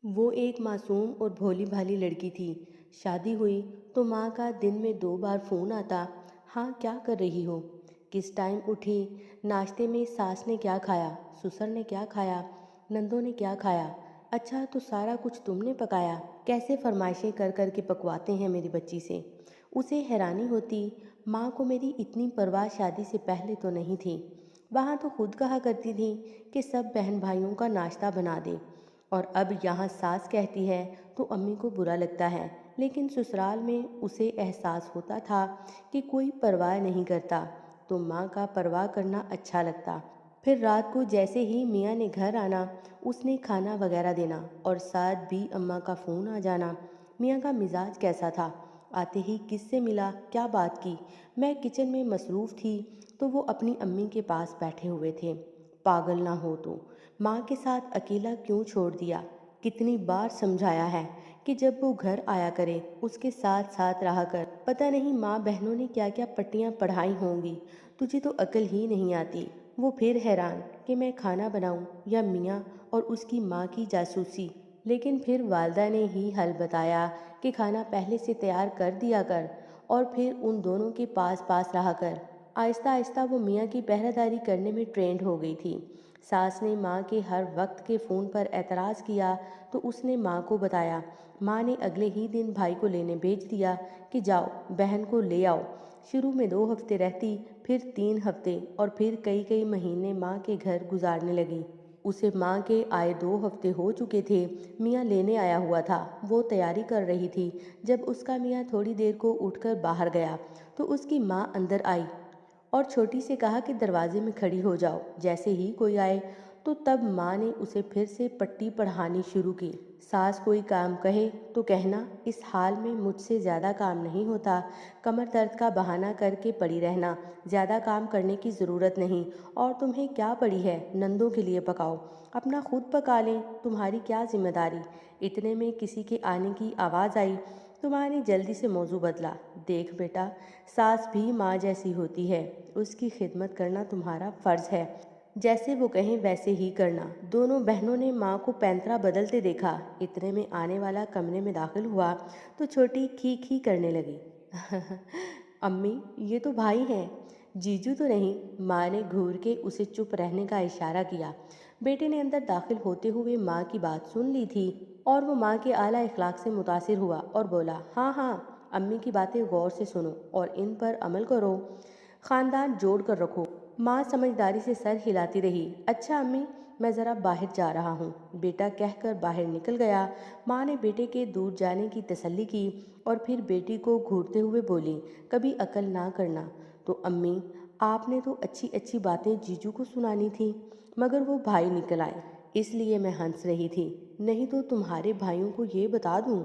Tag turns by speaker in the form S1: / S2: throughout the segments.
S1: وہ ایک मासूम और भोली भाली लड़की थी। शादी हुई तो माँ का दिन में 2 बार फ़ोन आता। हाँ, क्या कर रही हो, किस टाइम उठी, नाश्ते में सास ने क्या खाया, ससुर ने क्या खाया, नंदों ने क्या खाया, अच्छा तो सारा कुछ तुमने पकाया। कैसे फरमाइशें कर कर के पकवाते हैं मेरी बच्ची से। उसे हैरानी होती, माँ को मेरी इतनी परवाह शादी से पहले तो नहीं थी। वहाँ तो खुद कहा करती थी कि सब बहन भाइयों का नाश्ता बना दे, और अब यहाँ सास कहती है तो अम्मी को बुरा लगता है। लेकिन ससुराल में उसे एहसास होता था कि कोई परवाह नहीं करता, तो माँ का परवाह करना अच्छा लगता। फिर रात को जैसे ही मियाँ ने घर आना, उसने खाना वगैरह देना और साथ भी अम्मा का फ़ोन आ जाना। मियाँ का मिजाज कैसा था, आते ही किससे मिला, क्या बात की। मैं किचन में मसरूफ़ थी तो वो अपनी अम्मी के पास बैठे हुए थे। पागल ना हो तो माँ के साथ अकेला क्यों छोड़ दिया। कितनी बार समझाया है कि जब वो घर आया करे उसके साथ साथ रहा कर। पता नहीं माँ बहनों ने क्या क्या पट्टियाँ पढ़ाई होंगी, तुझे तो अकल ही नहीं आती। वो फिर हैरान कि मैं खाना बनाऊं या मियाँ और उसकी माँ की जासूसी। लेकिन फिर वालदा ने ही हल बताया कि खाना पहले से तैयार कर दिया कर और फिर उन दोनों के पास पास रहा कर। आहिस्ता आहिस्ता वो मियाँ की पहरेदारी करने में ट्रेंड हो गई थी। सास ने माँ के हर वक्त के फ़ोन पर एतराज़ किया तो उसने माँ को बताया। माँ ने अगले ही दिन भाई को लेने भेज दिया कि जाओ बहन को ले आओ। शुरू में 2 हफ्ते रहती, फिर 3 हफ्ते और फिर कई कई महीने माँ के घर गुजारने लगी। उसे माँ के आए 2 हफ्ते हो चुके थे। मियाँ लेने आया हुआ था। वो तैयारी कर रही थी। जब उसका मियाँ थोड़ी देर को उठकर बाहर गया तो उसकी माँ अंदर आई और छोटी से कहा कि दरवाजे में खड़ी हो जाओ। जैसे ही कोई आए तो तब माँ ने उसे फिर से पट्टी पढ़ानी शुरू की। सास कोई काम कहे तो कहना, इस हाल में मुझसे ज़्यादा काम नहीं होता, कमर दर्द का बहाना करके पड़ी रहना, ज़्यादा काम करने की ज़रूरत नहीं। और तुम्हें क्या पड़ी है, नंदों के लिए पकाओ, अपना खुद पका लें, तुम्हारी क्या जिम्मेदारी। इतने में किसी के आने की आवाज़ आई तो माँ ने जल्दी से मौजू बदला। देख बेटा, सास भी माँ जैसी होती है, उसकी खिदमत करना तुम्हारा फ़र्ज़ है, जैसे वो कहें वैसे ही करना। दोनों बहनों ने माँ को पैंतरा बदलते देखा। इतने में आने वाला कमरे में दाखिल हुआ तो छोटी खी खी करने लगी। अम्मी, ये तो भाई हैं, जीजू तो नहीं। माँ ने घूर के उसे चुप रहने का इशारा किया। बेटे ने अंदर दाखिल होते हुए माँ की बात सुन ली थी और वो माँ के आला इखलाक से मुतासिर हुआ और बोला, हाँ हाँ, अम्मी की बातें गौर से सुनो और इन पर अमल करो, ख़ानदान जोड़ कर रखो। माँ समझदारी से सर हिलाती रही। अच्छा अम्मी, मैं ज़रा बाहर जा रहा हूँ, बेटा कहकर बाहर निकल गया। माँ ने बेटे के दूर जाने की तसल्ली की और फिर बेटी को घूरते हुए बोली, कभी अकल ना करना। तो अम्मी, आपने तो अच्छी अच्छी बातें जीजू को सुनानी थी, मगर वो भाई निकल आए, इसलिए मैं हंस रही थी। नहीं तो तुम्हारे भाइयों को ये बता दूं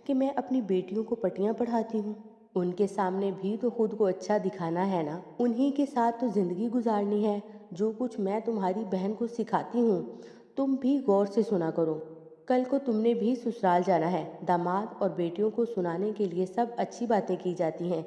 S1: कि मैं अपनी बेटियों को पट्टियाँ पढ़ाती हूँ। उनके सामने भी तो खुद को अच्छा दिखाना है ना, उन्हीं के साथ तो ज़िंदगी गुजारनी है। जो कुछ मैं तुम्हारी बहन को सिखाती हूँ तुम भी गौर से सुना करो। कल को तुमने भी ससुराल जाना है। दामाद और बेटियों को सुनाने के लिए सब अच्छी बातें की जाती हैं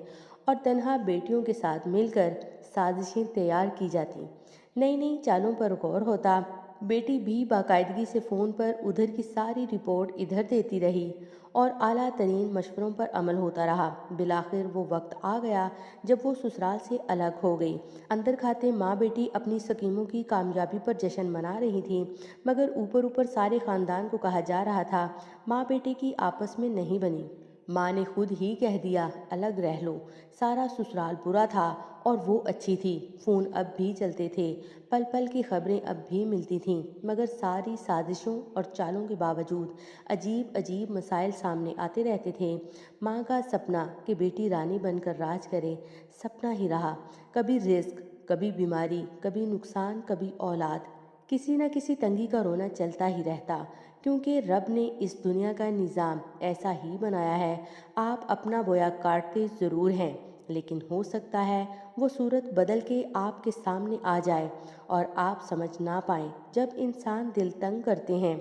S1: और तन्हा बेटियों के साथ मिलकर साजिशें तैयार की जाती, नई नई चालों पर गौर होता। बेटी भी बाकायदगी से फ़ोन पर उधर की सारी रिपोर्ट इधर देती रही और आला तरीन मशवरों पर अमल होता रहा। बिलाखिर वो वक्त आ गया जब वो ससुराल से अलग हो गई। अंदर खाते माँ बेटी अपनी स्कीमों की कामयाबी पर जश्न मना रही थी, मगर ऊपर ऊपर सारे ख़ानदान को कहा जा रहा था, माँ बेटे की आपस में नहीं बनी। माँ ने खुद ही कह दिया, अलग रह लो। सारा ससुराल बुरा था और वो अच्छी थी। फ़ोन अब भी चलते थे, पल पल की खबरें अब भी मिलती थीं, मगर सारी साजिशों और चालों के बावजूद अजीब अजीब मसाइल सामने आते रहते थे। माँ का सपना कि बेटी रानी बनकर राज करे, सपना ही रहा। कभी रिस्क, कभी बीमारी, कभी नुकसान, कभी औलाद, किसी न किसी तंगी का रोना चलता ही रहता, क्योंकि रब ने इस दुनिया का निज़ाम ऐसा ही बनाया है। आप अपना बोया काटते ज़रूर हैं, लेकिन हो सकता है वो सूरत बदल के आपके सामने आ जाए और आप समझ ना पाएं। जब इंसान दिल तंग करते हैं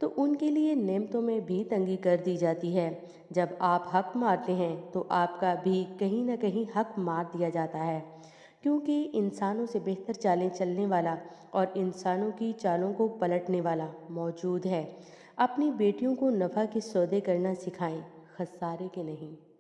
S1: तो उनके लिए नेमतों में भी तंगी कर दी जाती है। जब आप हक मारते हैं तो आपका भी कहीं ना कहीं हक मार दिया जाता है, क्योंकि इंसानों से बेहतर चालें चलने वाला और इंसानों की चालों को पलटने वाला मौजूद है। اپنی بیٹیوں کو نفع کے سودے کرنا سکھائیں، خسارے کے نہیں۔